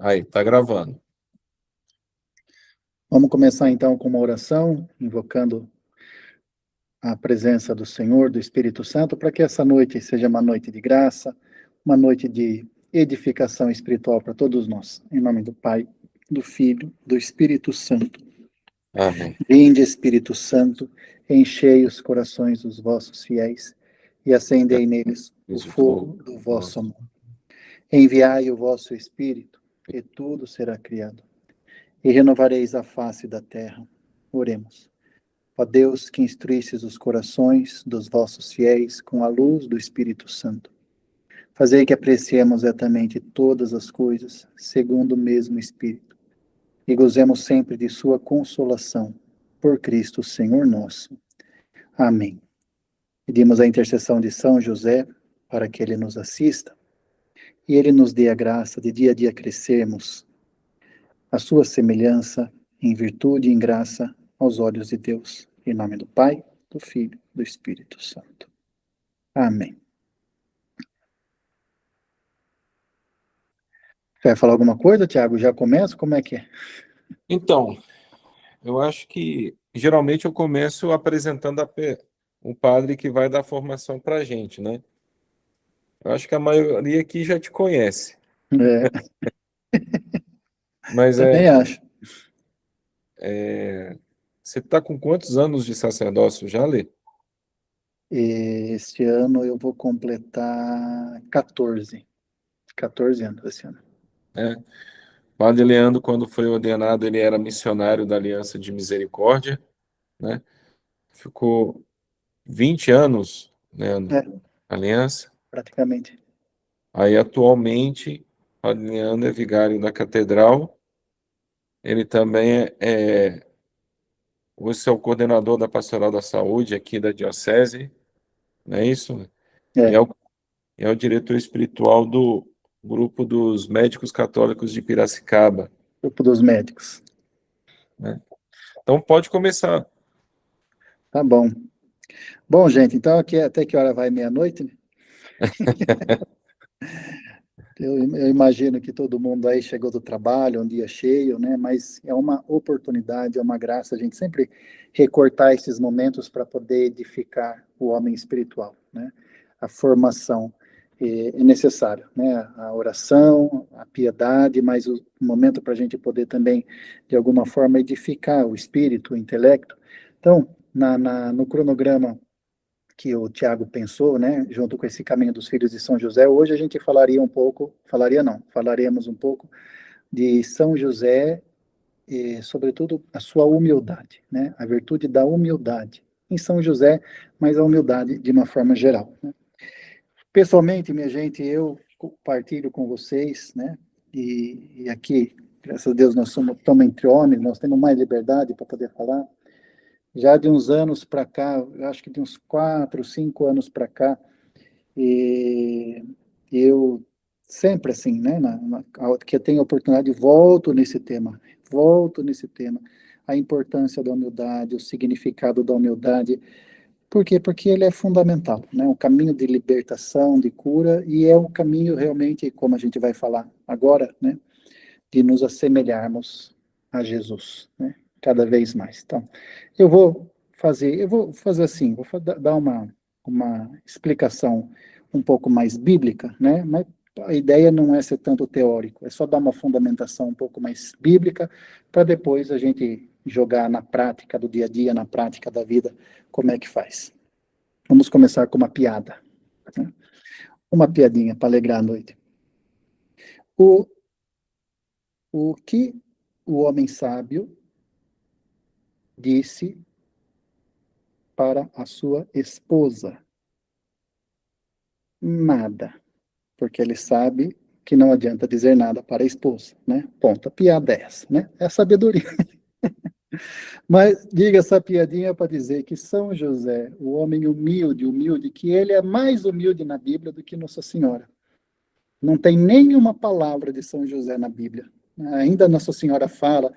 Aí, tá gravando. Vamos começar então com uma oração, invocando a presença do Senhor, do Espírito Santo, para que essa noite seja uma noite de graça, uma noite de edificação espiritual para todos nós. Em nome do Pai, do Filho, do Espírito Santo. Amém. Vinde, Espírito Santo, enchei os corações dos vossos fiéis e acendei neles o fogo do vosso amor. Enviai o vosso Espírito, e tudo será criado, e renovareis a face da terra. Oremos. Ó Deus, que instruístes os corações dos vossos fiéis com a luz do Espírito Santo, fazei que apreciemos retamente todas as coisas, segundo o mesmo Espírito, e gozemos sempre de sua consolação, por Cristo Senhor nosso. Amém. Pedimos a intercessão de São José, para que ele nos assista, e ele nos dê a graça de dia a dia crescermos a sua semelhança, em virtude e em graça, aos olhos de Deus. Em nome do Pai, do Filho, do Espírito Santo. Amém. Você vai falar alguma coisa, Tiago? Já começa? Como é que é? Então, eu acho que geralmente eu começo apresentando o padre que vai dar formação para a gente, né? Eu acho que a maioria aqui já te conhece. Mas Também acho. você está com quantos anos de sacerdócio já, Lê? Este ano eu vou completar 14. 14 anos esse ano. Padre Leandro, quando foi ordenado, ele era missionário da Aliança de Misericórdia, né? Ficou 20 anos, Leandro, É, Aliança. praticamente. Aí, atualmente, Padre Leandro é vigário da Catedral. Ele também hoje é o coordenador da Pastoral da Saúde aqui da Diocese, não é isso? E É, é o diretor espiritual do Grupo dos Médicos Católicos de Piracicaba, grupo dos médicos. né? Então, pode começar. Tá bom. Bom, gente, então aqui até que hora vai meia-noite, né? Eu imagino que todo mundo aí chegou do trabalho, um dia cheio, né? Mas é uma oportunidade, é uma graça a gente sempre recortar esses momentos para poder edificar o homem espiritual, né? A formação é necessário, né? A oração, a piedade, mas o momento para a gente poder também, de alguma forma, edificar o espírito, o intelecto. Então, no cronograma que o Tiago pensou, né, junto com esse caminho dos filhos de São José, hoje a gente falaremos um pouco de São José e, sobretudo, a sua humildade, né, a virtude da humildade em São José, mas a humildade de uma forma geral, né. Pessoalmente, minha gente, eu partilho com vocês, né, e aqui, graças a Deus, nós estamos entre homens, nós temos mais liberdade para poder falar. Já de uns anos para cá, eu acho que de uns 4, 5 anos para cá, e eu sempre assim, né, que eu tenho oportunidade, volto nesse tema, a importância da humildade, o significado da humildade. Por quê? Porque ele é fundamental, né, um caminho de libertação, de cura, e é um caminho realmente, como a gente vai falar agora, né, de nos assemelharmos a Jesus, né, cada vez mais. Então, eu vou fazer assim, dar uma explicação um pouco mais bíblica, né, mas a ideia não é ser tanto teórico, é só dar uma fundamentação um pouco mais bíblica, para depois a gente jogar na prática do dia a dia, na prática da vida, como é que faz. Vamos começar com uma piada, né? Uma piadinha para alegrar a noite. O, o que o homem sábio disse para a sua esposa? Nada, porque ele sabe que não adianta dizer nada para a esposa, né? Ponto. A piada é essa, né? É a sabedoria. Mas diga essa piadinha para dizer que São José, o homem humilde, que ele é mais humilde na Bíblia do que Nossa Senhora. Não tem nenhuma palavra de São José na Bíblia. Ainda Nossa Senhora fala,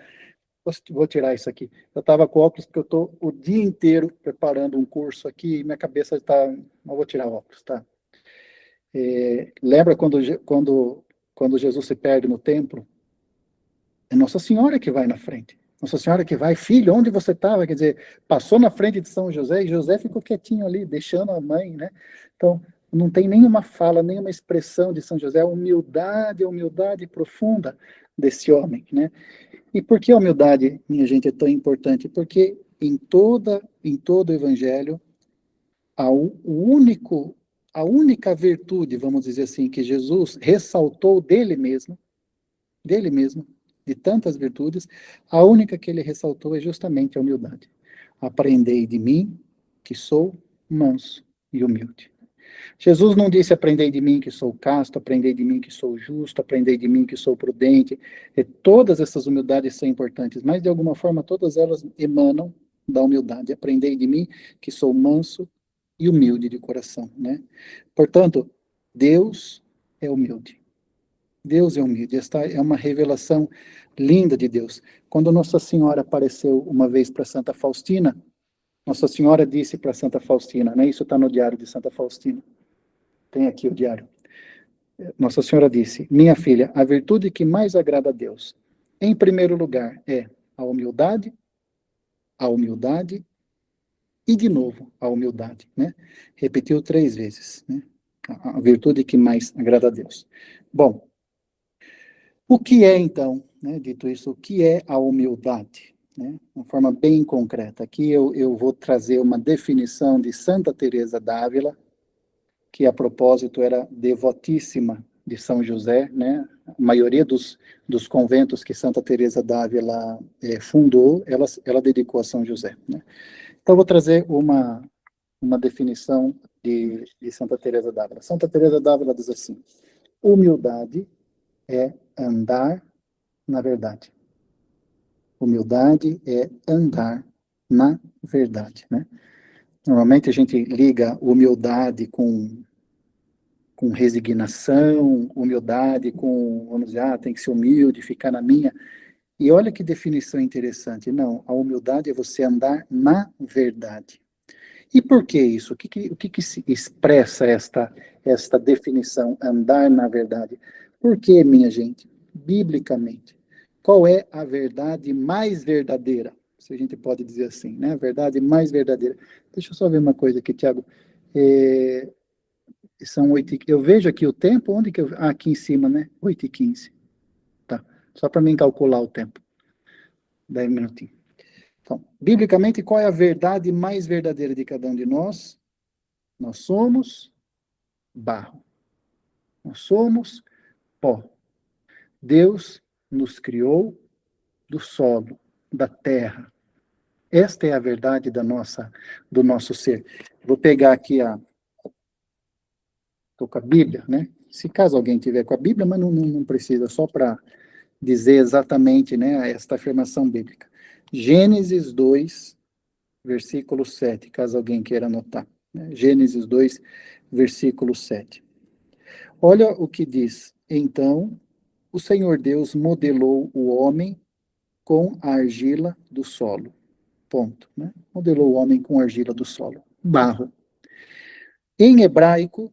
vou tirar isso aqui. Eu estava com óculos porque eu estou o dia inteiro preparando um curso aqui e minha cabeça está... Não vou tirar óculos, tá? Lembra quando Jesus se perde no templo? Nossa Senhora que vai na frente. Nossa Senhora que vai, filho, onde você estava? Quer dizer, passou na frente de São José e José ficou quietinho ali, deixando a mãe, né? Então, não tem nenhuma fala, nenhuma expressão de São José, a humildade profunda desse homem, né? E por que a humildade, minha gente, é tão importante? Porque em todo o Evangelho, a única virtude, vamos dizer assim, que Jesus ressaltou dele mesmo, de tantas virtudes, a única que ele ressaltou é justamente a humildade. Aprendei de mim, que sou manso e humilde. Jesus não disse, aprendei de mim que sou casto, aprendei de mim que sou justo, aprendei de mim que sou prudente. E todas essas humildades são importantes, mas de alguma forma todas elas emanam da humildade. Aprendei de mim que sou manso e humilde de coração, né? Portanto, Deus é humilde. Deus é humilde. Esta é uma revelação linda de Deus. Quando Nossa Senhora apareceu uma vez para Santa Faustina, Nossa Senhora disse para Santa Faustina, né? Isso está no diário de Santa Faustina. Tem aqui o diário. Nossa Senhora disse, minha filha, a virtude que mais agrada a Deus, em primeiro lugar, é a humildade e, de novo, a humildade, né? Repetiu 3 vezes, né? A virtude que mais agrada a Deus. Bom, o que é, então, né, dito isso, o que é a humildade? Né? De uma forma bem concreta. Aqui eu vou trazer uma definição de Santa Teresa d'Ávila, que a propósito era devotíssima de São José, né? A maioria dos conventos que Santa Teresa d'Ávila fundou, ela dedicou a São José, né? Então, eu vou trazer uma definição de Santa Teresa d'Ávila. Santa Teresa d'Ávila diz assim, humildade é andar na verdade. Humildade é andar na verdade, né? Normalmente a gente liga humildade com resignação, humildade com, vamos dizer, tem que ser humilde, ficar na minha. E olha que definição interessante. Não, a humildade é você andar na verdade. E por que isso? O que se expressa esta definição, andar na verdade? Por que, minha gente? Biblicamente. Qual é a verdade mais verdadeira? Se a gente pode dizer assim, né? A verdade mais verdadeira. Deixa eu só ver uma coisa aqui, Tiago. São 8 eu vejo aqui o tempo, onde que eu... Ah, aqui em cima, né? 8h15. Tá. Só para mim calcular o tempo. 10 minutinhos. Então, biblicamente, qual é a verdade mais verdadeira de cada um de nós? Nós somos barro. Nós somos pó. Deus nos criou do solo, da terra. Esta é a verdade do nosso ser. Vou pegar aqui estou com a Bíblia, né? Se caso alguém tiver com a Bíblia, mas não precisa, só para dizer exatamente, né, esta afirmação bíblica. Gênesis 2, versículo 7, caso alguém queira anotar. Né? Gênesis 2, versículo 7. Olha o que diz. Então, o Senhor Deus modelou o homem com a argila do solo. Ponto. Né? Modelou o homem com a argila do solo. Barro. Em hebraico,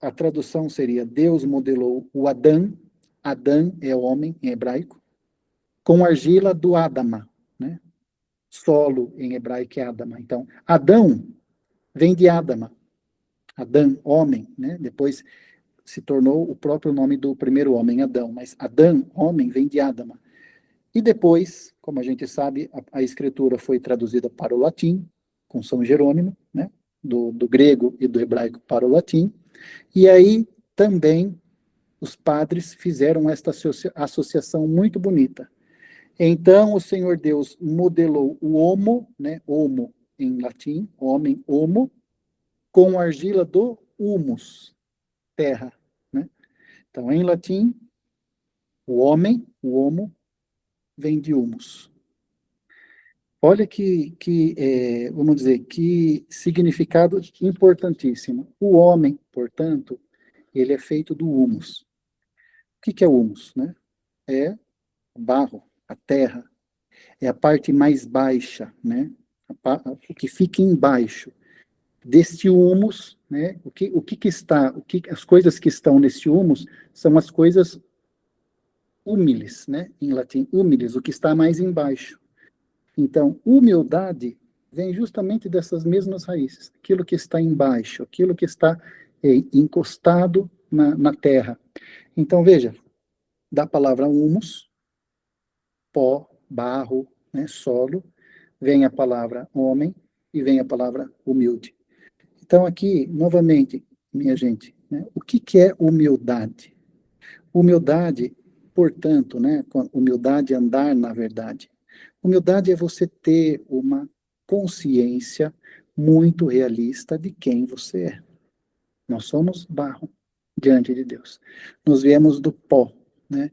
a tradução seria Deus modelou o Adão. Adão é o homem em hebraico. Com argila do Adama. Né? Solo em hebraico é Adama. Então, Adão vem de Adama. Adão, homem, né? Depois se tornou o próprio nome do primeiro homem, Adão. Mas Adão, homem, vem de Adama. E depois, como a gente sabe, a escritura foi traduzida para o latim, com São Jerônimo, né? Do grego e do hebraico para o latim. E aí também os padres fizeram esta associação muito bonita. Então, o Senhor Deus modelou o homo, né? Homo em latim, homem, homo, com argila do humus, terra, né? Então, em latim, o homem, o homo, vem de humus. Olha vamos dizer, que significado importantíssimo. O homem, portanto, ele é feito do humus. O que é o humus, né? É o barro, a terra, é a parte mais baixa, né? O que fica embaixo deste humus, né? As coisas que estão neste humus são as coisas humilis, né? Em latim, humilis, o que está mais embaixo. Então, humildade vem justamente dessas mesmas raízes, aquilo que está embaixo, aquilo que está encostado na terra. Então, veja, da palavra humus, pó, barro, né, solo, vem a palavra homem e vem a palavra humilde. Então, aqui, novamente, minha gente, né, o que é humildade? Humildade, portanto, né, humildade é andar na verdade. Humildade é você ter uma consciência muito realista de quem você é. Nós somos barro diante de Deus. Nós viemos do pó, né?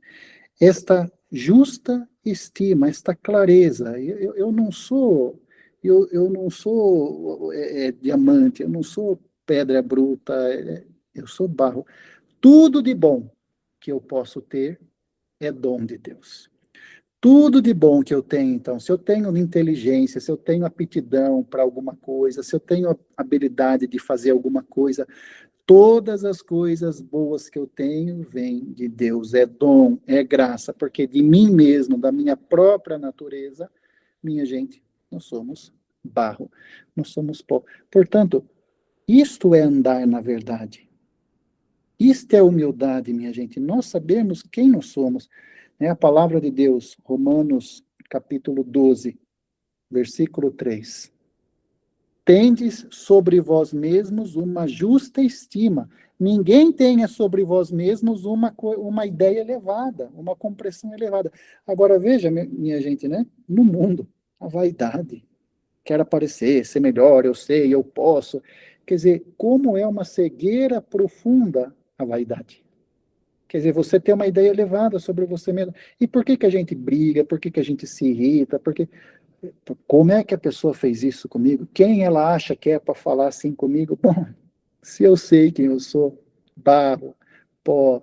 Esta justa estima, esta clareza. Eu não sou, eu não sou diamante, eu não sou pedra bruta, eu sou barro. Tudo de bom que eu posso ter é dom de Deus. Tudo de bom que eu tenho, então, se eu tenho inteligência, se eu tenho aptidão para alguma coisa, se eu tenho habilidade de fazer alguma coisa, todas as coisas boas que eu tenho vêm de Deus, é dom, é graça, porque de mim mesmo, da minha própria natureza, minha gente, nós somos barro, nós somos pó. Portanto, isto é andar na verdade. Isto é humildade, minha gente, nós sabemos quem nós somos. É a palavra de Deus, Romanos capítulo 12, versículo 3. Tendes sobre vós mesmos uma justa estima. Ninguém tenha sobre vós mesmos uma ideia elevada, uma compreensão elevada. Agora, veja, minha gente, né? No mundo, a vaidade. Quero aparecer, ser melhor, eu sei, eu posso. Quer dizer, como é uma cegueira profunda a vaidade. Quer dizer, você tem uma ideia elevada sobre você mesmo. E por que que a gente briga? Por que que a gente se irrita? Porque como é que a pessoa fez isso comigo? Quem ela acha que é para falar assim comigo? Bom, se eu sei quem eu sou, barro, pó,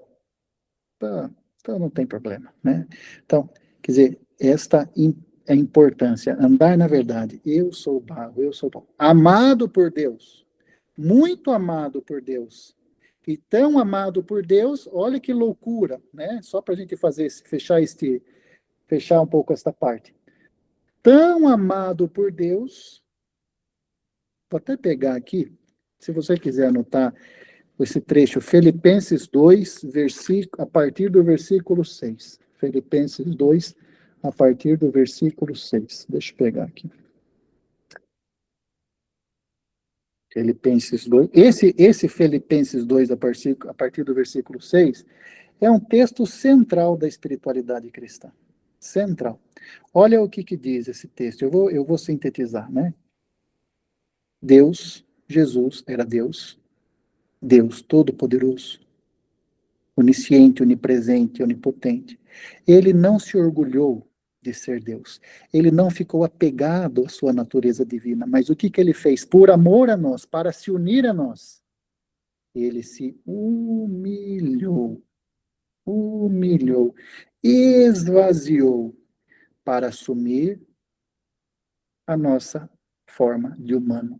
tá, então não tem problema, né? Então, quer dizer, esta é a importância, andar na verdade. Eu sou barro, eu sou pó. Amado por Deus, muito amado por Deus. E tão amado por Deus, olha que loucura, né? Só para a gente fechar um pouco esta parte. Tão amado por Deus, vou até pegar aqui, se você quiser anotar esse trecho, Filipenses 2, a partir do versículo 6. Filipenses 2, a partir do versículo 6. Deixa eu pegar aqui. Filipenses 2. Esse Filipenses 2, a partir do versículo 6, é um texto central da espiritualidade cristã. Central. Olha o que diz esse texto. Eu vou sintetizar, né? Deus, Jesus era Deus, Deus Todo-Poderoso, onisciente, onipresente, onipotente. Ele não se orgulhou de ser Deus. Ele não ficou apegado à sua natureza divina. Mas o que ele fez? Por amor a nós, para se unir a nós, ele se humilhou, esvaziou para assumir a nossa forma de humano,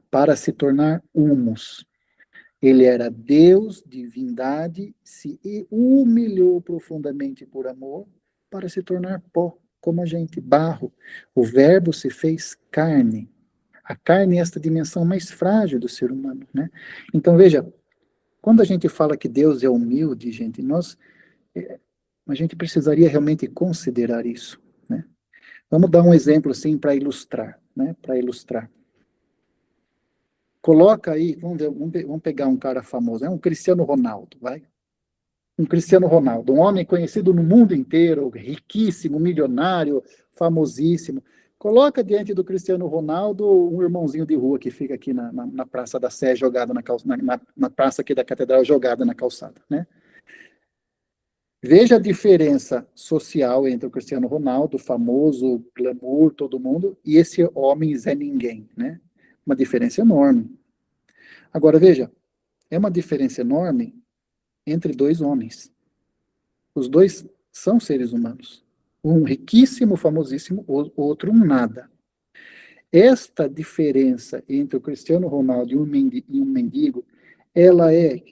para se tornar humus. Ele era Deus, divindade, se humilhou profundamente por amor para se tornar pó, como a gente, barro. O verbo se fez carne. A carne é esta dimensão mais frágil do ser humano, né? Então, veja, quando a gente fala que Deus é humilde, gente, a gente precisaria realmente considerar isso, né? Vamos dar um exemplo assim para ilustrar, né? Para ilustrar. Coloca aí, vamos pegar um cara famoso, um Cristiano Ronaldo, vai? Um Cristiano Ronaldo, um homem conhecido no mundo inteiro, riquíssimo, milionário, famosíssimo. Coloca diante do Cristiano Ronaldo um irmãozinho de rua que fica aqui na Praça da Sé, jogado na praça aqui da Catedral, jogada na calçada, né? Veja a diferença social entre o Cristiano Ronaldo, famoso, glamour, todo mundo, e esse homem Zé Ninguém, né? Uma diferença enorme. Agora, veja, é uma diferença enorme entre dois homens. Os dois são seres humanos. Um riquíssimo, famosíssimo, o outro um nada. Esta diferença entre o Cristiano Ronaldo e um mendigo, ela é,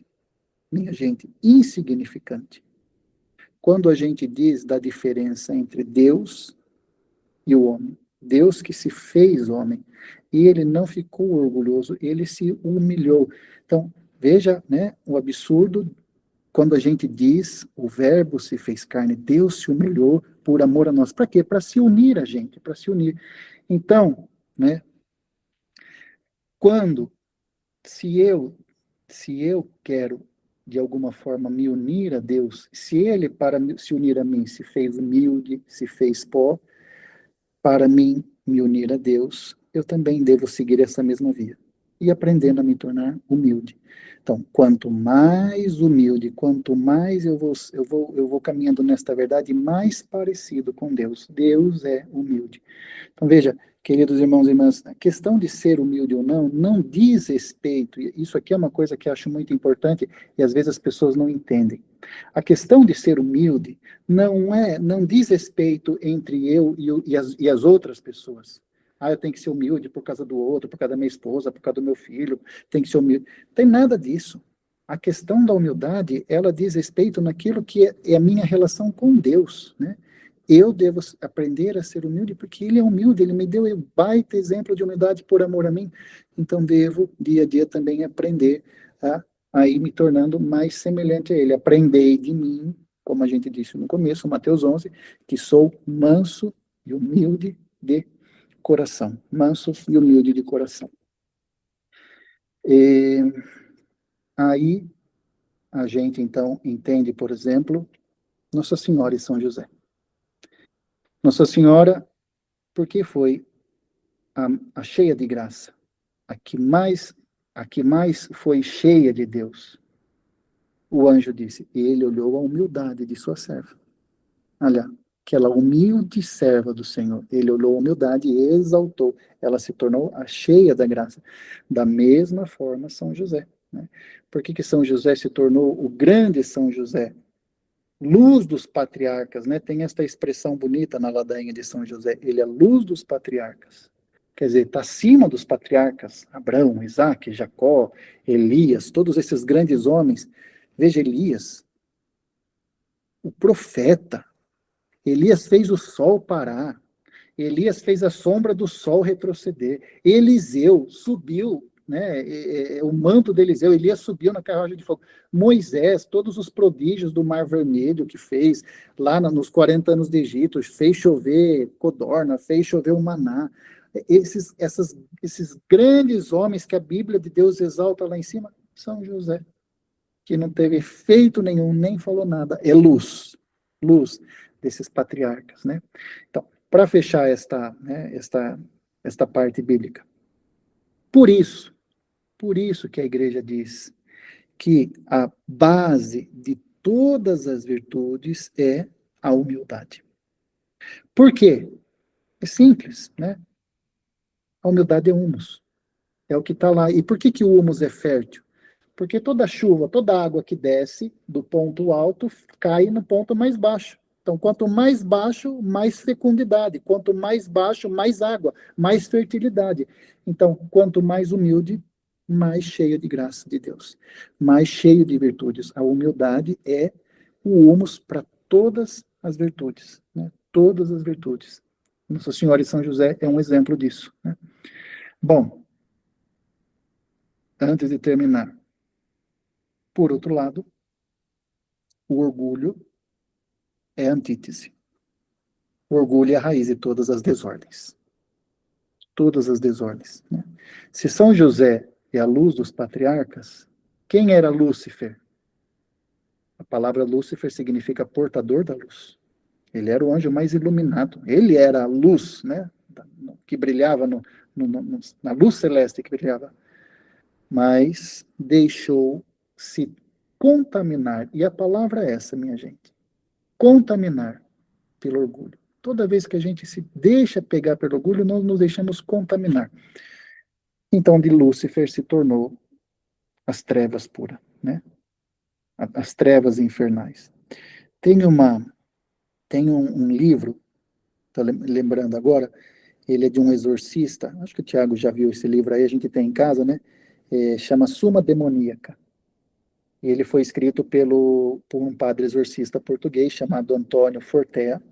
minha gente, insignificante. quando a gente diz da diferença entre Deus e o homem. Deus que se fez homem. E ele não ficou orgulhoso, ele se humilhou. Então, veja, né, o absurdo quando a gente diz o verbo se fez carne, Deus se humilhou por amor a nós. Para quê? Para se unir a gente, para se unir. Então, né, quando, se eu quero de alguma forma me unir a Deus, se ele para se unir a mim se fez humilde, se fez pó, para mim me unir a Deus, eu também devo seguir essa mesma via e aprendendo a me tornar humilde. Então, quanto mais humilde, quanto mais eu vou caminhando nesta verdade, mais parecido com Deus. Deus é humilde. Então, veja, queridos irmãos e irmãs, a questão de ser humilde ou não, não diz respeito, e isso aqui é uma coisa que eu acho muito importante, e às vezes as pessoas não entendem. A questão de ser humilde não diz respeito entre eu e as outras pessoas. Ah, eu tenho que ser humilde por causa do outro, por causa da minha esposa, por causa do meu filho, tem que ser humilde. Não tem nada disso. A questão da humildade, ela diz respeito naquilo que é a minha relação com Deus, né? Eu devo aprender a ser humilde porque ele é humilde, ele me deu um baita exemplo de humildade por amor a mim. Então devo, dia a dia, também aprender a ir me tornando mais semelhante a ele. Aprendei de mim, como a gente disse no começo, Mateus 11, que sou manso e humilde de coração. Manso e humilde de coração. E aí a gente, então, entende, por exemplo, Nossa Senhora e São José. Nossa Senhora, porque foi a cheia de graça, a que mais foi cheia de Deus. O anjo disse, e ele olhou a humildade de sua serva. Olha, aquela humilde serva do Senhor, ele olhou a humildade e exaltou. Ela se tornou a cheia da graça. Da mesma forma, São José. Né? Por que São José se tornou o grande São José? Luz dos patriarcas, né? Tem esta expressão bonita na ladainha de São José. Ele é a luz dos patriarcas. Quer dizer, está acima dos patriarcas. Abraão, Isaac, Jacó, Elias, todos esses grandes homens. Veja, Elias, o profeta. Elias fez o sol parar. Elias fez a sombra do sol retroceder. Eliseu subiu, né? O manto de Eliseu, Elias subiu na carruagem de fogo. Moisés, todos os prodígios do Mar Vermelho que fez, lá nos 40 anos de Egito, fez chover codorna, fez chover o maná. Esses grandes homens que a Bíblia de Deus exalta lá em cima, São José, que não teve feito nenhum, nem falou nada. É luz desses patriarcas, né? Então, para fechar esta parte bíblica. Por isso que a igreja diz que a base de todas as virtudes é a humildade. Por quê? É simples, né? A humildade é humus. É o que está lá. E por que o humus é fértil? Porque toda chuva, toda água que desce do ponto alto cai no ponto mais baixo. Então, quanto mais baixo, mais fecundidade. Quanto mais baixo, mais água, mais fertilidade. Então, quanto mais humilde, mais cheio de graça de Deus. Mais cheio de virtudes. A humildade é o humus para todas as virtudes. Né? Todas as virtudes. Nossa Senhora e São José é um exemplo disso. Né? Bom, antes de terminar, por outro lado, o orgulho é a antítese. O orgulho é a raiz de todas as desordens. Todas as desordens. Né? Se São José é a luz dos patriarcas, quem era Lúcifer? A palavra Lúcifer significa portador da luz. Ele era o anjo mais iluminado. Ele era a luz, né? Que brilhava na luz celeste que brilhava. Mas deixou-se contaminar. E a palavra é essa, minha gente. Contaminar pelo orgulho. Toda vez que a gente se deixa pegar pelo orgulho, nós nos deixamos contaminar. Então, de Lúcifer se tornou as trevas puras, né? As trevas infernais. Tem um livro, tô lembrando agora, ele é de um exorcista, acho que o Tiago já viu esse livro aí, a gente tem em casa, né? Chama Suma Demoníaca. E ele foi escrito por um padre exorcista português chamado Antônio Fortea.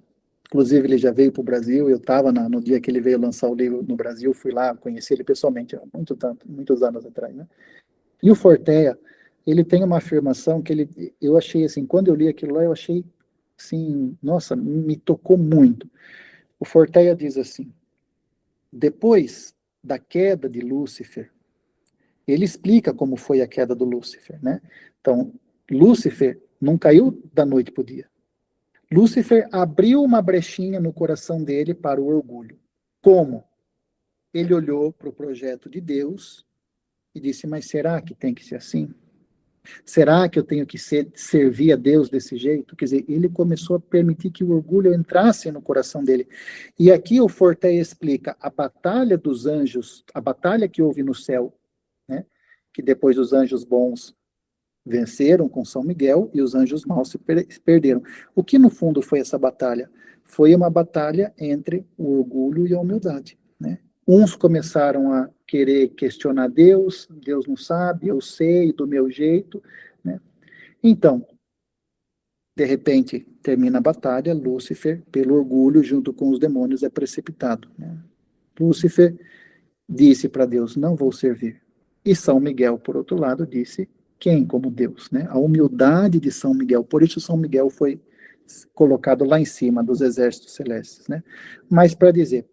Inclusive, ele já veio para o Brasil. Eu estava no dia que ele veio lançar o livro no Brasil, fui lá, conheci ele pessoalmente, há muitos anos atrás, né? E o Fortea, ele tem uma afirmação que eu achei assim, quando eu li aquilo lá, eu achei assim, nossa, me tocou muito. O Fortea diz assim: depois da queda de Lúcifer, ele explica como foi a queda do Lúcifer, né? Então, Lúcifer não caiu da noite para o dia. Lúcifer abriu uma brechinha no coração dele para o orgulho. Como? Ele olhou para o projeto de Deus e disse, mas será que tem que ser assim? Será que eu tenho que servir a Deus desse jeito? Quer dizer, ele começou a permitir que o orgulho entrasse no coração dele. E aqui o Forte explica a batalha dos anjos, a batalha que houve no céu, né? Que depois os anjos bons venceram com São Miguel e os anjos maus se perderam. O que no fundo foi essa batalha? Foi uma batalha entre o orgulho e a humildade, né? Uns começaram a querer questionar Deus, Deus não sabe, eu sei, do meu jeito, né? Então, de repente, termina a batalha, Lúcifer, pelo orgulho, junto com os demônios, é precipitado, né? Lúcifer disse para Deus, não vou servir. E São Miguel, por outro lado, disse, quem como Deus, né? A humildade de São Miguel, por isso São Miguel foi colocado lá em cima dos exércitos celestes, né? Mas para dizer,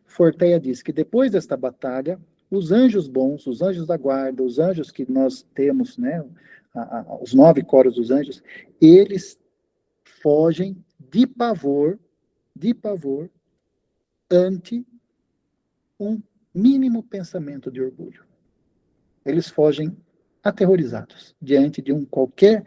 Forteia diz que depois desta batalha, os anjos bons, os anjos da guarda, os anjos que nós temos, né? Os 9 coros dos anjos, eles fogem de pavor ante um mínimo pensamento de orgulho. Eles fogem aterrorizados diante de qualquer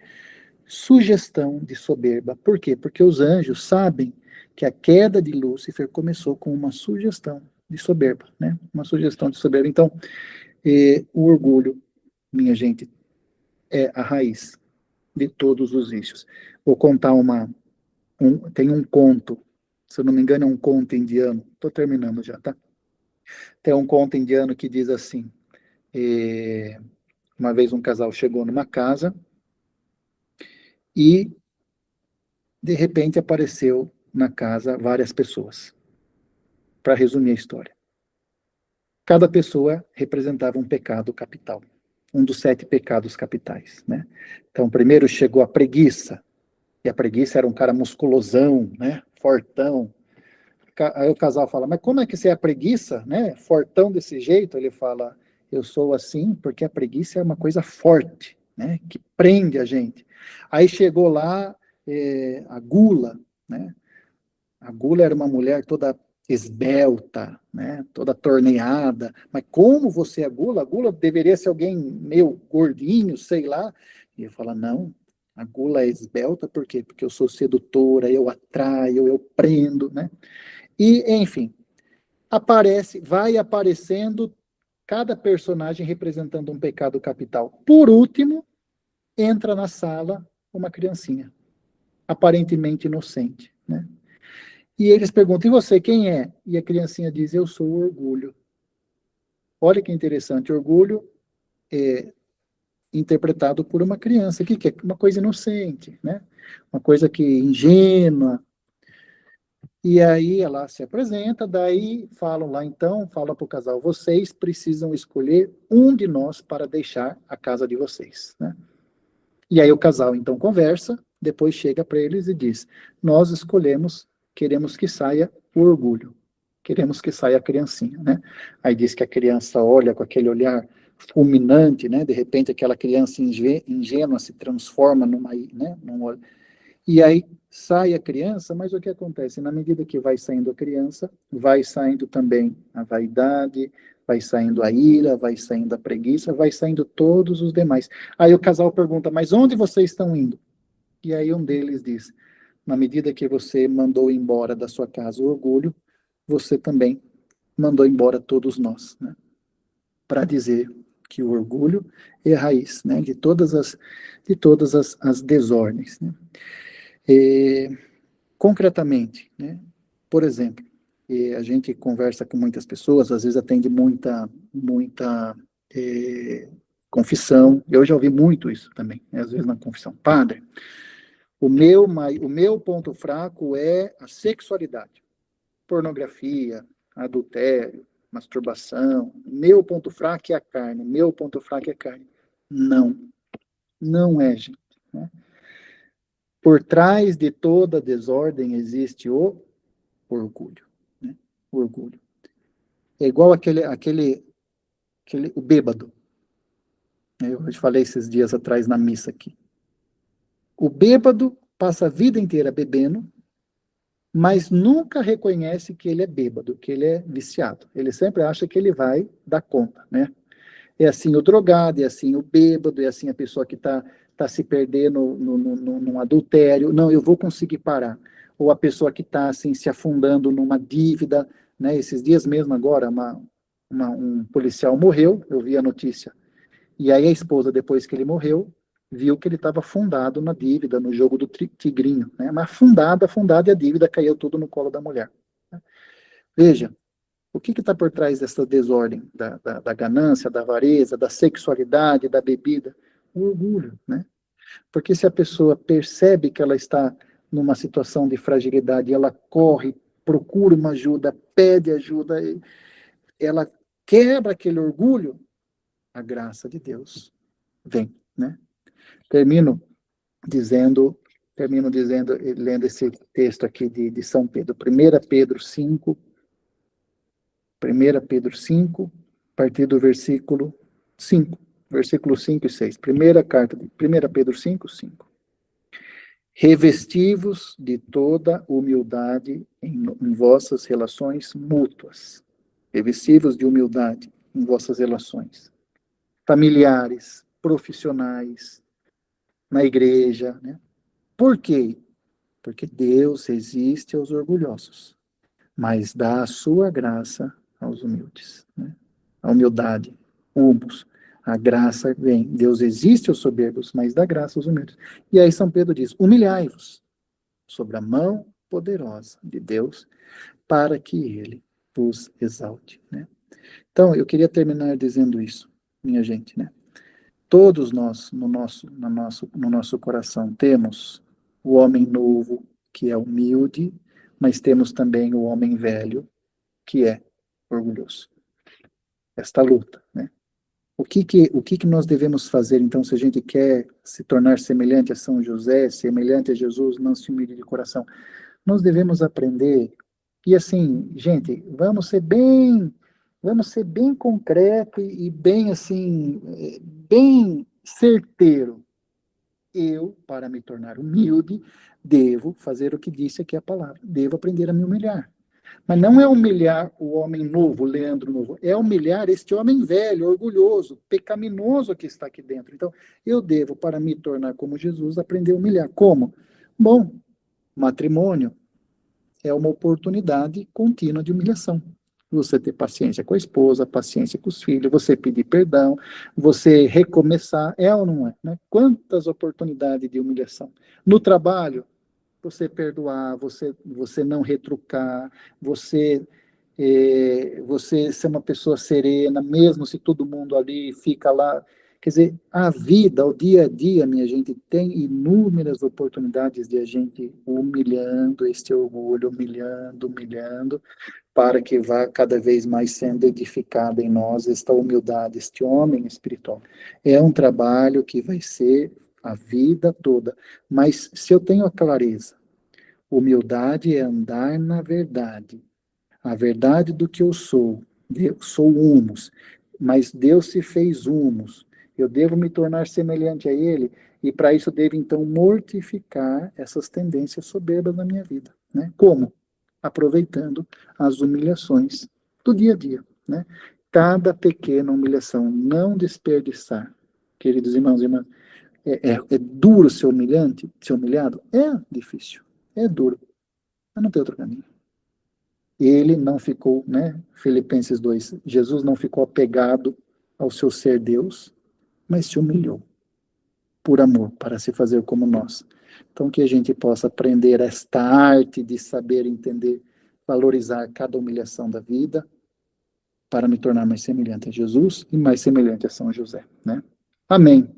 sugestão de soberba. Por quê? Porque os anjos sabem que a queda de Lúcifer começou com uma sugestão de soberba, né? Uma sugestão de soberba. Então, o orgulho, minha gente, é a raiz de todos os vícios. Vou contar tem um conto, se eu não me engano, é um conto indiano. Estou terminando já, tá? Tem um conto indiano que diz assim: uma vez um casal chegou numa casa e, de repente, apareceu na casa várias pessoas. Para resumir a história. Cada pessoa representava um pecado capital. Um dos 7 pecados capitais, né? Então, primeiro chegou a preguiça. E a preguiça era um cara musculosão, né? Fortão. Aí o casal fala, mas como é que você é a preguiça, né? Fortão desse jeito? Ele fala, eu sou assim porque a preguiça é uma coisa forte, né? Que prende a gente. Aí chegou lá a gula, né? A gula era uma mulher toda esbelta, né? Toda torneada. Mas como você é gula? A gula deveria ser alguém meio gordinho, sei lá. E ele fala, não, a gula é esbelta, por quê? Porque eu sou sedutora, eu atraio, eu prendo, né? E, enfim, vai aparecendo cada personagem representando um pecado capital. Por último, entra na sala uma criancinha, aparentemente inocente, né? E eles perguntam, e você, quem é? E a criancinha diz, eu sou o orgulho. Olha que interessante, orgulho é interpretado por uma criança, que é uma coisa inocente, né? Uma coisa que ingênua. E aí ela se apresenta, daí falam lá então, fala para o casal, vocês precisam escolher um de nós para deixar a casa de vocês, né? E aí o casal então conversa, depois chega para eles e diz, nós escolhemos, queremos que saia o orgulho, queremos que saia a criancinha, né? Aí diz que a criança olha com aquele olhar fulminante, né? De repente aquela criança ingênua se transforma né? E aí sai a criança, mas o que acontece? Na medida que vai saindo a criança, vai saindo também a vaidade, vai saindo a ira, vai saindo a preguiça, vai saindo todos os demais. Aí o casal pergunta, mas onde vocês estão indo? E aí um deles diz, na medida que você mandou embora da sua casa o orgulho, você também mandou embora todos nós, né? Para dizer que o orgulho é a raiz, né? De todas as desordens, né? Concretamente, né? Por exemplo, a gente conversa com muitas pessoas, às vezes atende muita Confissão, eu já ouvi muito isso também, né, às vezes na confissão. Padre, o meu ponto fraco é a sexualidade. Pornografia, adultério, masturbação. Meu ponto fraco é a carne. Meu ponto fraco é a carne. Não, não é, gente. Né? Por trás de toda desordem existe o orgulho. Né? O orgulho. É igual o bêbado. Eu te falei esses dias atrás na missa aqui. O bêbado passa a vida inteira bebendo, mas nunca reconhece que ele é bêbado, que ele é viciado. Ele sempre acha que ele vai dar conta, né? É assim o drogado, é assim o bêbado, é assim a pessoa que tá se perdendo num adultério. Não, eu vou conseguir parar. Ou a pessoa que está assim, se afundando numa dívida, né? Esses dias mesmo agora, um policial morreu, eu vi a notícia. E aí a esposa, depois que ele morreu, viu que ele estava afundado na dívida, no jogo do tigrinho, né? Mas afundado, e a dívida caiu tudo no colo da mulher. Né? Veja, o que está por trás dessa desordem, da ganância, da avareza, da sexualidade, da bebida? O orgulho, né? Porque se a pessoa percebe que ela está numa situação de fragilidade, ela corre, procura uma ajuda, pede ajuda, ela quebra aquele orgulho, a graça de Deus vem, né? Termino dizendo, lendo esse texto aqui de São Pedro, 1 Pedro 5, a partir do versículo 5, versículos 5 e 6. Primeira carta de 1 Pedro 5, 5. Revesti-vos de toda humildade em vossas relações mútuas. Revesti-vos de humildade em vossas relações familiares, profissionais, na igreja, né? Por quê? Porque Deus resiste aos orgulhosos, mas dá a sua graça aos humildes. Né? A humildade, humus, a graça vem. Deus resiste aos soberbos, mas dá graça aos humildes. E aí São Pedro diz, humilhai-vos sobre a mão poderosa de Deus, para que ele vos exalte. Né? Então, eu queria terminar dizendo isso, minha gente, né? Todos nós, no nosso coração, temos o homem novo, que é humilde, mas temos também o homem velho, que é orgulhoso. Esta luta, né? O que nós devemos fazer, então, se a gente quer se tornar semelhante a São José, semelhante a Jesus, não se humilhe de coração? Nós devemos aprender, e assim, gente, vamos ser bem concreto e bem, assim, bem certeiro. Eu, para me tornar humilde, devo fazer o que disse aqui a palavra, devo aprender a me humilhar. Mas não é humilhar o homem novo, o Leandro novo, é humilhar este homem velho, orgulhoso, pecaminoso que está aqui dentro. Então, eu devo, para me tornar como Jesus, aprender a humilhar. Como? Bom, matrimônio é uma oportunidade contínua de humilhação. Você ter paciência com a esposa, paciência com os filhos, você pedir perdão, você recomeçar, é ou não é? Né? Quantas oportunidades de humilhação. No trabalho, você perdoar, você não retrucar, você ser uma pessoa serena, mesmo se todo mundo ali fica lá. Quer dizer, a vida, o dia a dia, minha gente, tem inúmeras oportunidades de a gente humilhando este orgulho, humilhando, para que vá cada vez mais sendo edificada em nós esta humildade, este homem espiritual. É um trabalho que vai ser a vida toda, mas se eu tenho a clareza, humildade é andar na verdade, a verdade do que eu sou humus, mas Deus se fez humus, eu devo me tornar semelhante a Ele, e para isso devo então mortificar essas tendências soberbas na minha vida. Né? Como? Aproveitando as humilhações do dia a dia. Né? Cada pequena humilhação, não desperdiçar. Queridos irmãos e irmãs, é duro ser humilhado? É difícil, é duro, mas não tem outro caminho. Ele não ficou, né? Filipenses 2, Jesus não ficou apegado ao seu ser Deus, mas se humilhou por amor, para se fazer como nós. Então, que a gente possa aprender esta arte de saber entender, valorizar cada humilhação da vida, para me tornar mais semelhante a Jesus e mais semelhante a São José, né? Amém.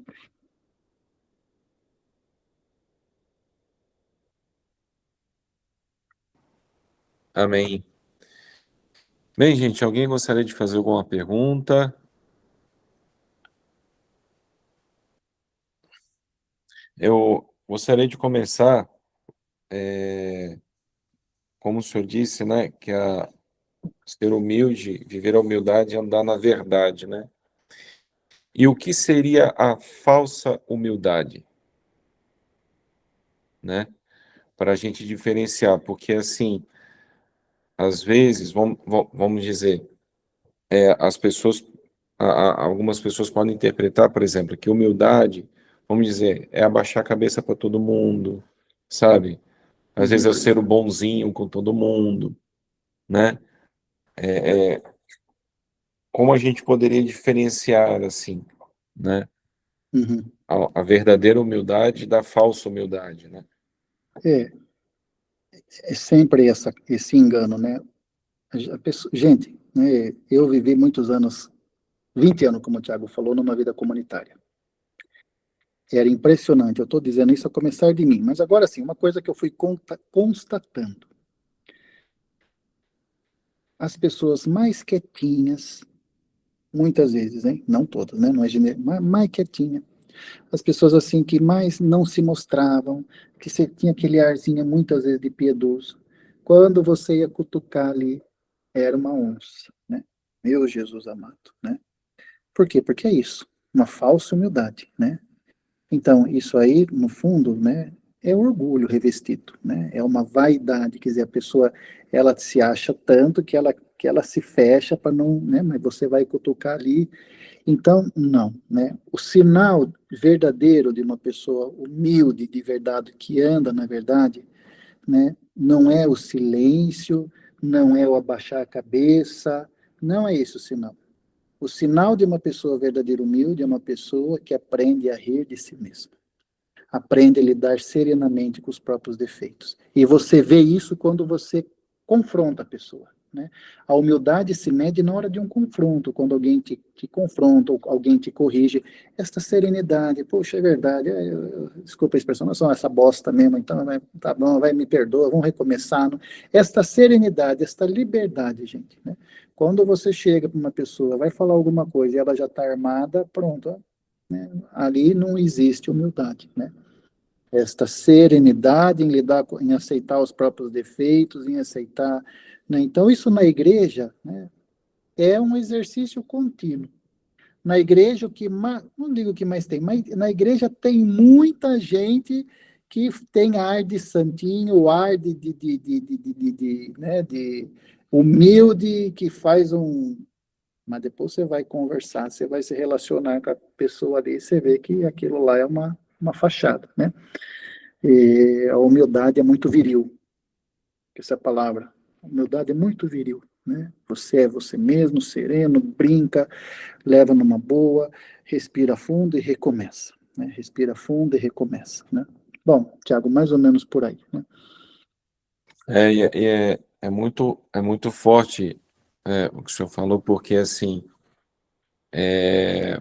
Amém. Bem, gente, alguém gostaria de fazer alguma pergunta? Eu gostaria de começar, como o senhor disse, né, que ser humilde, viver a humildade e andar na verdade, né? E o que seria a falsa humildade, né? Para a gente diferenciar, porque assim, às vezes, vamos dizer, as pessoas, algumas pessoas podem interpretar, por exemplo, que humildade, vamos dizer, é abaixar a cabeça para todo mundo, sabe? Às vezes é ser o bonzinho com todo mundo, né? Como a gente poderia diferenciar, assim, né? Uhum. A verdadeira humildade da falsa humildade, né? É, é sempre esse engano, né? Gente, né, eu vivi muitos anos, 20 anos, como o Tiago falou, numa vida comunitária. Era impressionante, eu estou dizendo isso a começar de mim, mas agora sim, uma coisa que eu fui constatando. As pessoas mais quietinhas, muitas vezes, hein? Não todas, né? Não é mas mais quietinha. As pessoas assim que mais não se mostravam, que você tinha aquele arzinho muitas vezes de piedoso. Quando você ia cutucar ali, era uma onça, né? Meu Jesus amado, né? Por quê? Porque é isso, uma falsa humildade, né? Então, isso aí, no fundo, né, é orgulho revestido, né? É uma vaidade, quer dizer, a pessoa, ela se acha tanto que ela se fecha para não, né, mas você vai cutucar ali. Então, não, né? O sinal verdadeiro de uma pessoa humilde, de verdade, que anda na verdade, né, não é o silêncio, não é o abaixar a cabeça, não é isso o sinal. O sinal de uma pessoa verdadeira humilde é uma pessoa que aprende a rir de si mesma, aprende a lidar serenamente com os próprios defeitos. E você vê isso quando você confronta a pessoa. Né? A humildade se mede na hora de um confronto, quando alguém te confronta, ou alguém te corrige. Esta serenidade, poxa, é verdade, desculpa a expressão, não sou essa bosta mesmo, então tá bom, vai, me perdoa, vamos recomeçar. Não? Esta serenidade, esta liberdade, gente. Né? Quando você chega para uma pessoa, vai falar alguma coisa e ela já está armada, pronto, né? Ali não existe humildade, né? Esta serenidade em lidar em aceitar os próprios defeitos, em aceitar, né? Então isso na igreja, né, é um exercício contínuo. Na igreja o que mais, não digo o que mais tem, mas na igreja tem muita gente que tem ar de santinho, ar né, de humilde, que faz um, mas depois você vai conversar, você vai se relacionar com a pessoa ali, você vê que aquilo lá é uma fachada, né? E a humildade é muito viril, essa é a palavra. A humildade é muito viril, né? Você é você mesmo, sereno, brinca, leva numa boa, respira fundo e recomeça, né? Respira fundo e recomeça, né? Bom, Tiago, mais ou menos por aí, né? É muito forte, o que o senhor falou, porque assim, é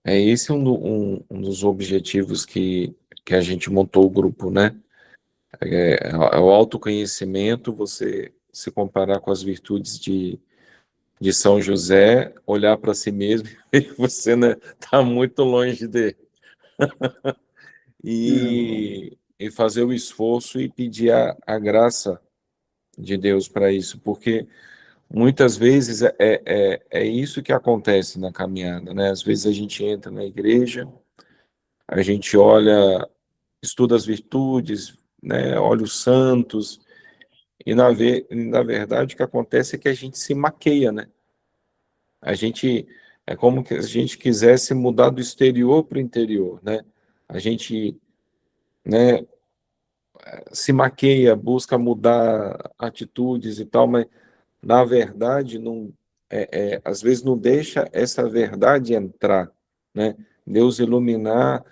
esse um dos objetivos que a gente montou o grupo, né? É o autoconhecimento, você se comparar com as virtudes de São José, olhar para si mesmo e você, né, tá muito longe dele. É, E fazer o esforço e pedir a graça de Deus para isso, porque muitas vezes é isso que acontece na caminhada, né? Às vezes a gente entra na igreja, a gente olha, estuda as virtudes, né? Olha os santos, e na verdade o que acontece é que a gente se maqueia, né? A gente é como que a gente quisesse mudar do exterior para o interior, né? A gente, né, se maqueia, busca mudar atitudes e tal, mas na verdade não às vezes não deixa essa verdade entrar, né? Deus iluminar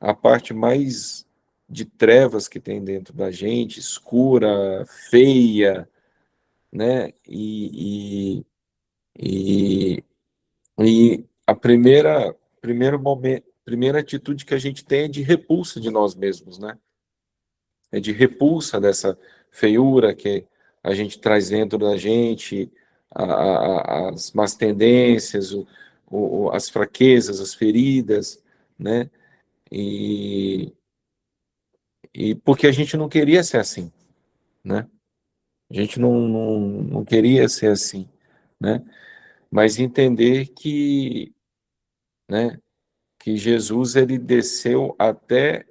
a parte mais de trevas que tem dentro da gente, escura, feia, né? E a primeira primeira atitude que a gente tem é de repulsa de nós mesmos, né? É de repulsa dessa feiura que a gente traz dentro da gente, as más tendências, as fraquezas, as feridas, né? E, e porque a gente não queria ser assim, né? A gente não queria ser assim, né? Mas entender que, né, que Jesus ele desceu até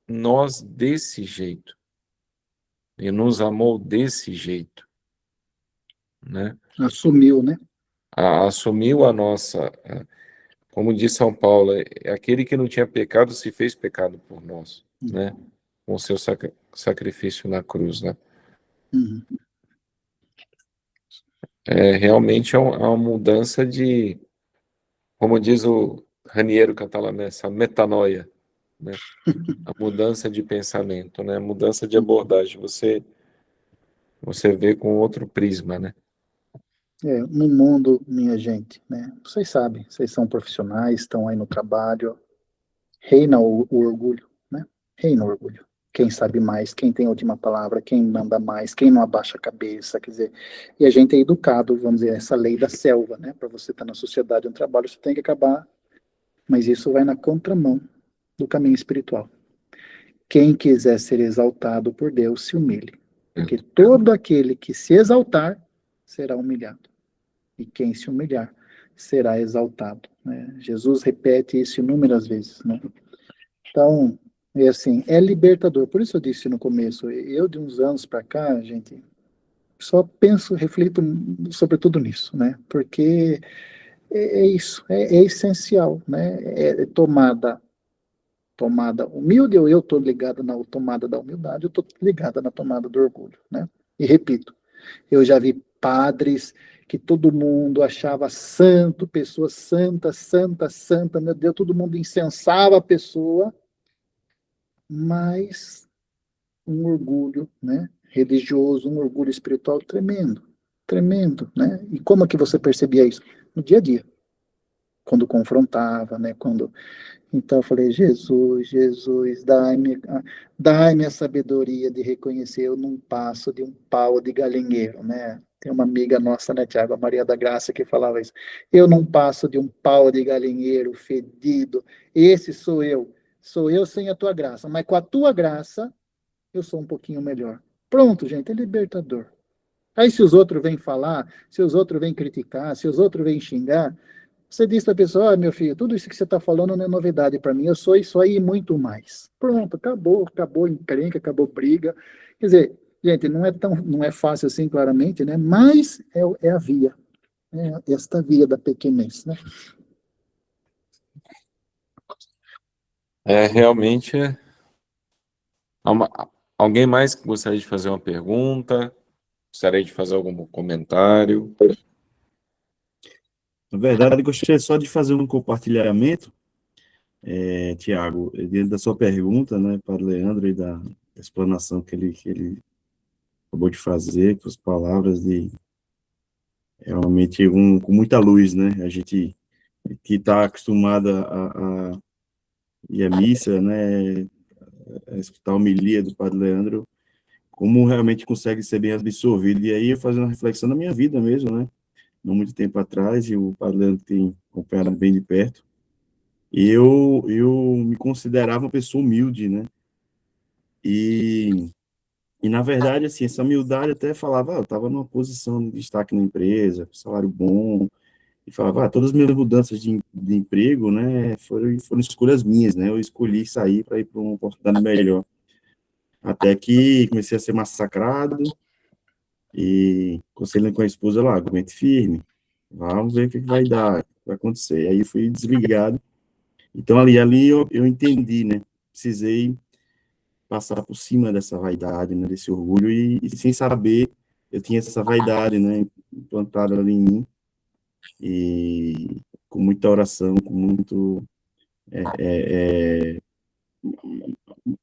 nós desse jeito e nos amou desse jeito, né? Assumiu, né? Assumiu a nossa, como diz São Paulo, aquele que não tinha pecado se fez pecado por nós, né? Com o seu sacrifício na cruz, né? Uhum. Realmente é uma mudança de, como diz o Raniero Cantalamessa, essa metanoia, né? A mudança de pensamento, né? A mudança de abordagem. Você vê com outro prisma, né? No mundo, minha gente, né? Vocês sabem, vocês são profissionais, estão aí no trabalho, reina o orgulho, né? Reina o orgulho. Quem sabe mais, quem tem a última palavra, quem manda mais, quem não abaixa a cabeça, quer dizer, e a gente é educado, vamos dizer, essa lei da selva, né? Para você estar na sociedade, no trabalho, você tem que acabar, mas isso vai na contramão do caminho espiritual. Quem quiser ser exaltado por Deus, se humilhe, porque todo aquele que se exaltar será humilhado, e quem se humilhar será exaltado, né? Jesus repete isso inúmeras vezes, né? Então, é assim, é libertador. Por isso eu disse no começo, eu de uns anos para cá, gente, só penso, reflito sobre tudo nisso, né? Porque é isso, é essencial, né? É tomada humilde, ou eu estou ligado na tomada da humildade, eu estou ligada na tomada do orgulho, né? E repito, eu já vi padres que todo mundo achava santo, pessoa santa, santa, santa, meu Deus, todo mundo incensava a pessoa, mas um orgulho, né, religioso, um orgulho espiritual tremendo, tremendo, né? E como é que você percebia isso? No dia a dia, quando confrontava, né, quando... Então eu falei, Jesus, Jesus, dai-me a sabedoria de reconhecer, eu não passo de um pau de galinheiro, né? Tem uma amiga nossa, né, Tiago, a Maria da Graça, que falava isso. Eu não passo de um pau de galinheiro fedido, esse sou eu sem a tua graça, mas com a tua graça eu sou um pouquinho melhor. Pronto, gente, é libertador. Aí se os outros vêm falar, se os outros vêm criticar, se os outros vêm xingar, você diz para a pessoa, meu filho, tudo isso que você está falando não é novidade para mim, eu sou isso aí e muito mais. Pronto, acabou encrenca, acabou briga. Quer dizer, gente, não é fácil assim, claramente, né? Mas é a via, esta via da pequenez, né? Realmente. Uma- Alguém mais que gostaria de fazer uma pergunta? Gostaria de fazer algum comentário? Na verdade, gostaria só de fazer um compartilhamento, Tiago, dentro da sua pergunta, né, para o Leandro e da explanação que ele acabou de fazer, com as palavras de realmente com muita luz, né? A gente que está acostumada a ir à missa, né, a escutar a homilia do Padre Leandro, como realmente consegue ser bem absorvido. E aí eu fazendo uma reflexão na minha vida mesmo, né? Não muito tempo atrás, e o Padre Leandro tem acompanhado bem de perto. Eu me considerava uma pessoa humilde, né? E, na verdade, assim, essa humildade até falava, eu estava numa posição de destaque na empresa, salário bom, e falava, todas as minhas mudanças de emprego, né, foram escolhas minhas, né? Eu escolhi sair para ir para uma oportunidade melhor. Até que comecei a ser massacrado e conselhando com a esposa lá, aguente firme, vamos ver o que vai dar, o que vai acontecer. E aí fui desligado. Então, ali eu entendi, né? Precisei passar por cima dessa vaidade, né? Desse orgulho, e sem saber, eu tinha essa vaidade, né? Implantada ali em mim, e com muita oração, com muito...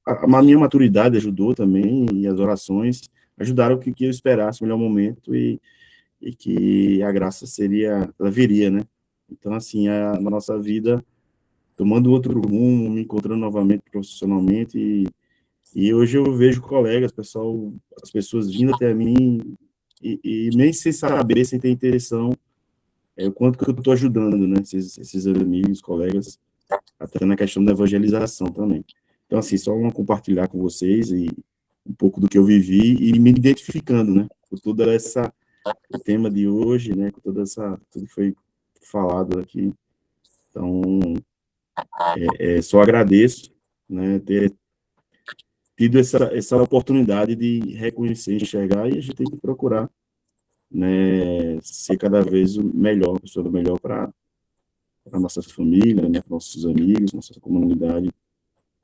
a minha maturidade ajudou também, e as orações ajudaram que eu esperasse o melhor momento, e que a graça ela viria, né? Então, assim, na nossa vida, tomando outro rumo, me encontrando novamente profissionalmente, e hoje eu vejo colegas, pessoal, as pessoas vindo até mim, e nem sem saber, sem ter intenção, o quanto que eu estou ajudando, né, esses amigos, colegas, até na questão da evangelização também. Então, assim, só uma compartilhar com vocês e um pouco do que eu vivi e me identificando, né, com toda essa, o tema de hoje, né, com toda essa, tudo que foi falado aqui. Então, só agradeço, né, ter tido essa oportunidade de reconhecer, enxergar, e a gente tem que procurar, né, ser cada vez o melhor, pessoa melhor para a nossa família, né, nossos amigos, nossa comunidade,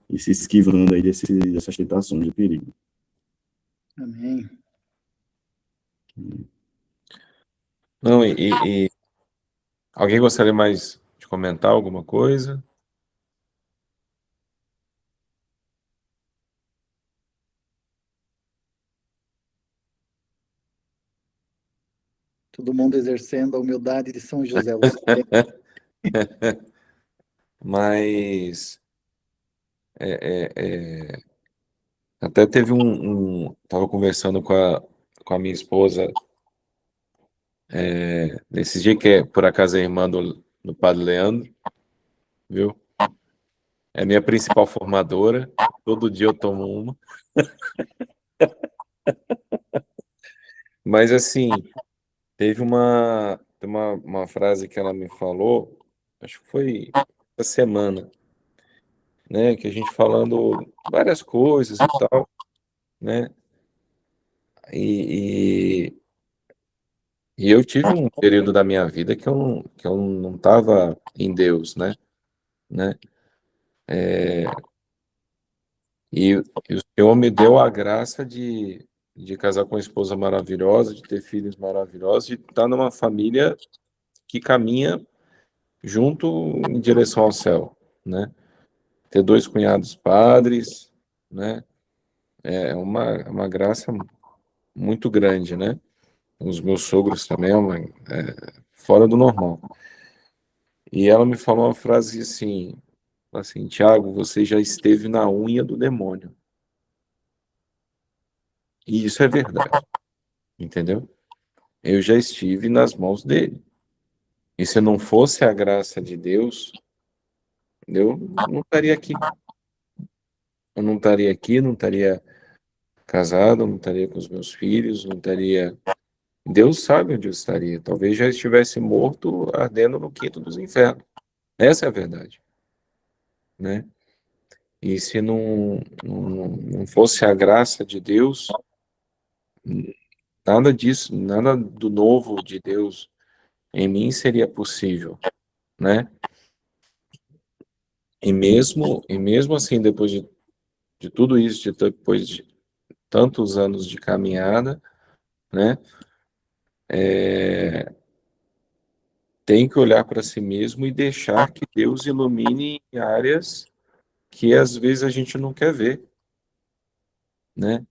e se esquivando aí dessas tentações de perigo. Amém. Não, alguém gostaria mais de comentar alguma coisa? Todo mundo exercendo a humildade de São José. O Mas até teve estava conversando com a minha esposa nesse dia, que por acaso é irmã do Padre Leandro, viu? É minha principal formadora. Todo dia eu tomo uma. Mas assim, teve uma frase que ela me falou, acho que foi essa semana, né? Que a gente falando várias coisas e tal, né? E, e eu tive um período da minha vida que eu não estava em Deus, né? E o Senhor me deu a graça de casar com uma esposa maravilhosa, de ter filhos maravilhosos, de estar numa família que caminha junto em direção ao céu, né? Ter dois cunhados padres, né? É uma graça muito grande, né? Os meus sogros também fora do normal. E ela me falou uma frase assim, Tiago, você já esteve na unha do demônio. E isso é verdade, entendeu? Eu já estive nas mãos dele. E se não fosse a graça de Deus, eu não estaria aqui. Eu não estaria aqui, não estaria casado, não estaria com os meus filhos, não estaria. Deus sabe onde eu estaria. Talvez já estivesse morto, ardendo no quinto dos infernos. Essa é a verdade, né? E se não fosse a graça de Deus, nada disso, nada do novo de Deus em mim seria possível, né? E mesmo assim, depois de tudo isso, depois de tantos anos de caminhada, né? Tem que olhar para si mesmo e deixar que Deus ilumine em áreas que às vezes a gente não quer ver, né?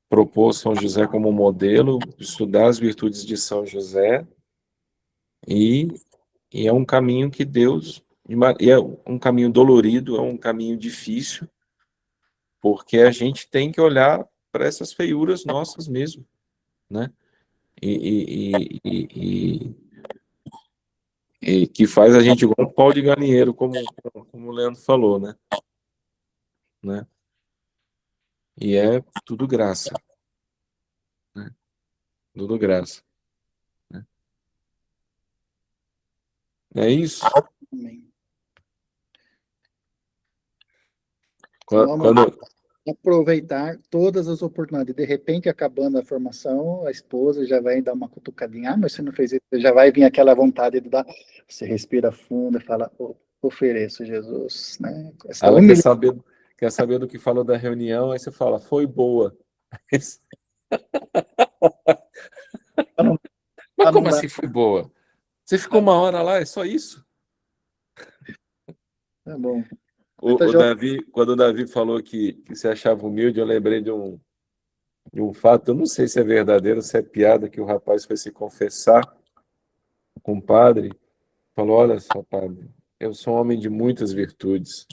Propor São José como modelo, estudar as virtudes de São José e, e é um caminho que Deus, e é um caminho dolorido, é um caminho difícil, porque a gente tem que olhar para essas feiuras nossas mesmo, né? E que faz a gente igual um pau de galinheiro, como o Leandro falou, né? E é tudo graça, né? Tudo graça, né? É isso. Amém. Então, Qua- vamos Quando, aproveitar todas as oportunidades. De repente, acabando a formação, a esposa já vai dar uma cutucadinha. Ah, mas você não fez isso. Já vai vir aquela vontade de dar. Você respira fundo e fala, ofereço, Jesus, né? Esta ela humilhação. quer saber do que falou da reunião, aí você fala, foi boa. Não, Mas não como dá. assim foi boa? Você ficou uma hora lá, é só isso? Tá bom. Muita O Davi, quando o Davi falou que se achava humilde, eu lembrei de um fato, eu não sei se é verdadeiro, se é piada, que o rapaz foi se confessar com o padre, falou: olha só, padre, eu sou um homem de muitas virtudes,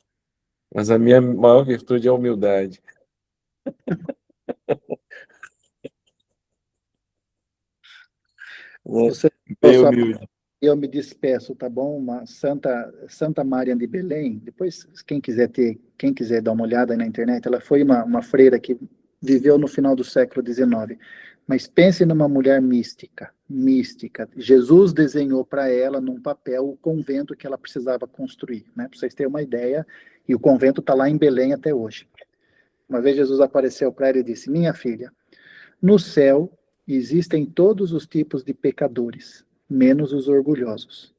mas a minha maior virtude é a humildade. Você, Bem humilde. eu me despeço, tá bom? Uma Santa Maria de Belém. Depois, quem quiser dar uma olhada aí na internet, ela foi uma freira que viveu no final do século XIX. Mas pense numa mulher mística, mística. Jesus desenhou para ela num papel o convento que ela precisava construir, né? Para vocês terem uma ideia, e o convento está lá em Belém até hoje. Uma vez Jesus apareceu para ela e disse: Minha filha, no céu existem todos os tipos de pecadores, menos os orgulhosos.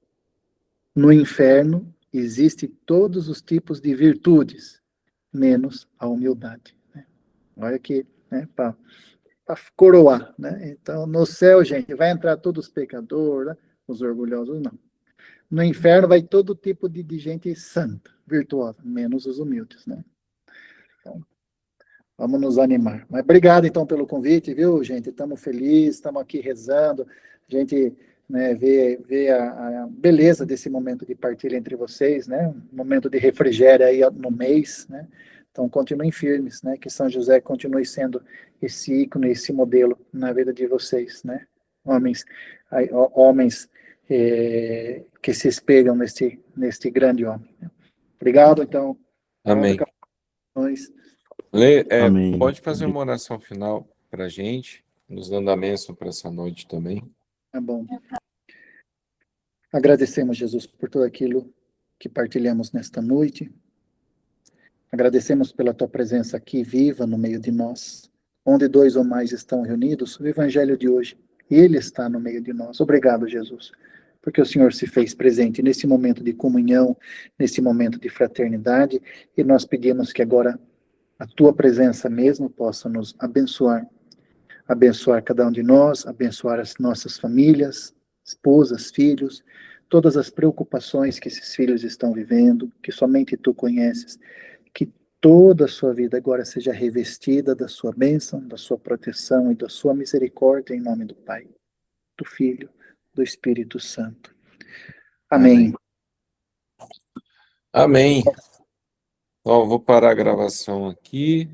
No inferno existem todos os tipos de virtudes, menos a humildade. Olha aqui, né, para coroar. Né? Então, no céu, gente, vai entrar todos os pecadores, né? Os orgulhosos não. No inferno vai todo tipo de gente santa, virtuosa, menos os humildes. Né? Então, vamos nos animar. Mas obrigado, então, pelo convite, viu, gente? Estamos felizes, estamos aqui rezando. A gente, né, vê a beleza desse momento de partilha entre vocês, né? Um momento de refrigério aí no mês, né? Então, continuem firmes, né? Que São José continue sendo esse ícone, esse modelo na vida de vocês, né? Homens que se espelham neste grande homem. Obrigado, então. Amém. Amém. Pode fazer uma oração final para a gente, nos dando a bênção para essa noite também. Tá bom. Agradecemos, Jesus, por tudo aquilo que partilhamos nesta noite. Agradecemos pela tua presença aqui viva no meio de nós. Onde dois ou mais estão reunidos, o evangelho de hoje, ele está no meio de nós. Obrigado, Jesus, porque o Senhor se fez presente nesse momento de comunhão, nesse momento de fraternidade, e nós pedimos que agora a tua presença mesmo possa nos abençoar. Abençoar cada um de nós, abençoar as nossas famílias, esposas, filhos, todas as preocupações que esses filhos estão vivendo, que somente tu conheces, que toda a sua vida agora seja revestida da sua bênção, da sua proteção e da sua misericórdia, em nome do Pai, do Filho, do Espírito Santo. Amém. Amém. Ó, vou parar a gravação aqui.